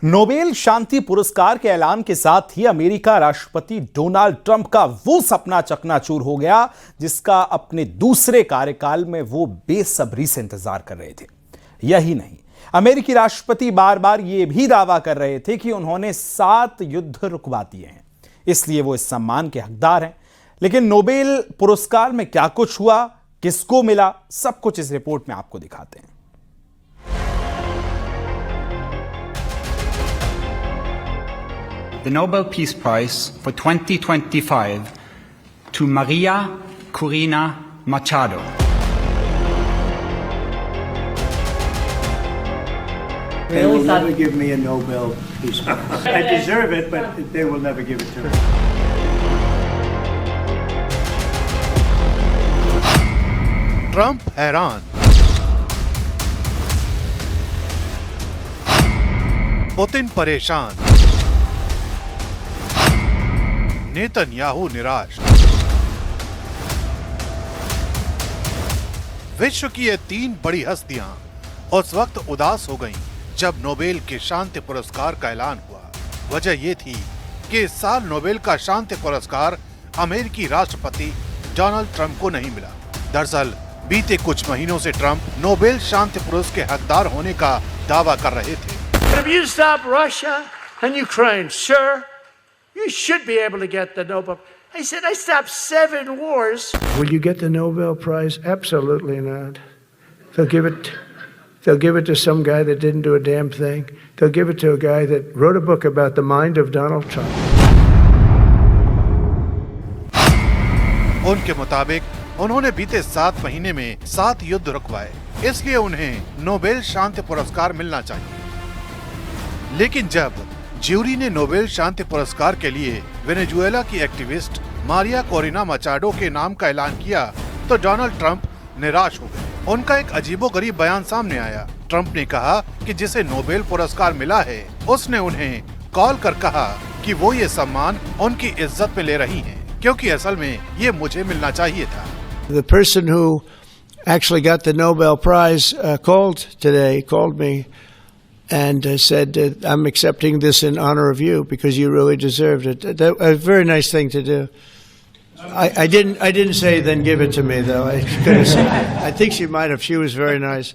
Nobel शांति पुरस्कार के ऐलान के साथ ही अमेरिका राष्ट्रपति डोनाल्ड ट्रंप का वो सपना चकनाचूर हो गया जिसका अपने दूसरे कार्यकाल में वो बेसब्री से इंतजार कर रहे थे। यही नहीं, अमेरिकी राष्ट्रपति बार बार ये भी दावा कर रहे थे कि उन्होंने 7 युद्ध रुकवा दिए हैं, इसलिए वो इस सम्मान के हकदार हैं। लेकिन नोबेल पुरस्कार में क्या कुछ हुआ, किसको मिला, सब कुछ इस रिपोर्ट में आपको दिखाते हैं। The Nobel Peace Prize for 2025 to Maria Corina Machado. They will never give me a Nobel Peace Prize. I deserve it, but they will never give it to me. Trump हैरान, Putin परेशान, Netanyahu निराश। विश्व की ये 3 बड़ी हस्तियां उस वक्त उदास हो गईं जब नोबेल के शांति पुरस्कार का ऐलान हुआ। वजह ये थी कि इस साल नोबेल का शांति पुरस्कार अमेरिकी राष्ट्रपति डोनाल्ड ट्रंप को नहीं मिला। दरअसल बीते कुछ महीनों से ट्रंप नोबेल शांति पुरस्कार के हकदार होने का दावा कर रहे थे। If you stop Russia and Ukraine, sir, you should be able to get the Nobel. I said, I stopped 7 wars. Will you get the Nobel Prize? Absolutely not. They'll give it to some guy that didn't do a damn thing. They'll give it to a guy that wrote a book about the mind of Donald Trump. उनके मुताबिक उन्होंने बीते 7 महीने में 7 युद्ध रुकवाए, इसलिए उन्हें Nobel शांति पुरस्कार मिलना चाहिए। लेकिन जब ज्यूरी ने नोबेल शांति पुरस्कार के लिए वेनेजुएला की एक्टिविस्ट मारिया कोरिना मचाडो के नाम का ऐलान किया तो डोनाल्ड ट्रंप निराश हो गए। उनका एक अजीबोगरीब बयान सामने आया। ट्रंप ने कहा कि जिसे नोबेल पुरस्कार मिला है उसने उन्हें कॉल कर कहा कि वो ये सम्मान उनकी इज्जत में ले रही हैं, क्योंकि असल में ये मुझे मिलना चाहिए था। The person who actually got the Nobel Prize called me and said, I'm accepting this in honor of you because you really deserved it. That was a very nice thing to do. I didn't say then give it to me though. I think she might have. She was very nice.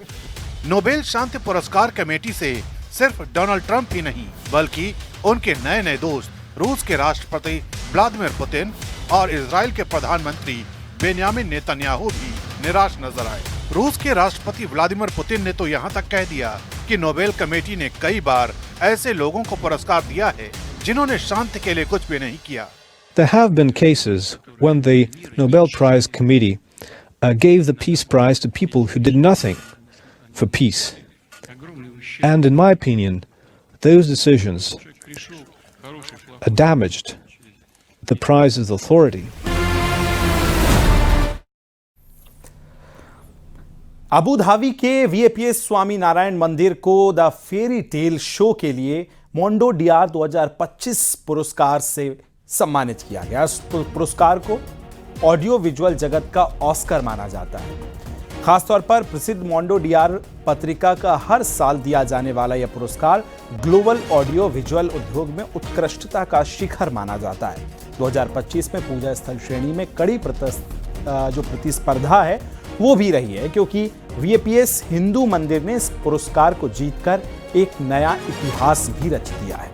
Nobel शांति पुरस्कार committee से सिर्फ Donald Trump ही नहीं बल्कि उनके नए दोस्त रूस के राष्ट्रपति व्लादिमीर पुतिन और इजराइल के प्रधानमंत्री बेन्यामिन नेतन्याहू भी निराश नजर आए। रूस के राष्ट्रपति व्लादिमीर पुतिन ने तो यहाँ तक कह दिया कि नोबेल कमेटी ने कई बार ऐसे लोगों को पुरस्कार दिया है जिन्होंने शांति के लिए कुछ भी नहीं किया। There have been cases when the Nobel Prize Committee gave the Peace Prize to people who did nothing for peace. And in my opinion, those decisions damaged the prize's authority. Abu Dhabi के वीएपीएस स्वामी नारायण मंदिर को the fairy tale show के लिए Mondo D R 2025 पुरस्कार से सम्मानित किया गया। इस पुरस्कार को ऑडियो विजुअल जगत का ऑस्कर माना जाता है। खासतौर पर प्रसिद्ध मोंडो डीआर पत्रिका का हर साल दिया जाने वाला यह पुरस्कार ग्लोबल ऑडियो विजुअल उद्योग में उत्कृष्टता का शिखर माना जाता है। 2025 में पूजा स्थल श्रेणी में कड़ी प्रतिस्पर्धा है वो भी रही है, क्योंकि वीएपीएस हिंदू मंदिर ने इस पुरस्कार को जीतकर एक नया इतिहास भी रच दिया है।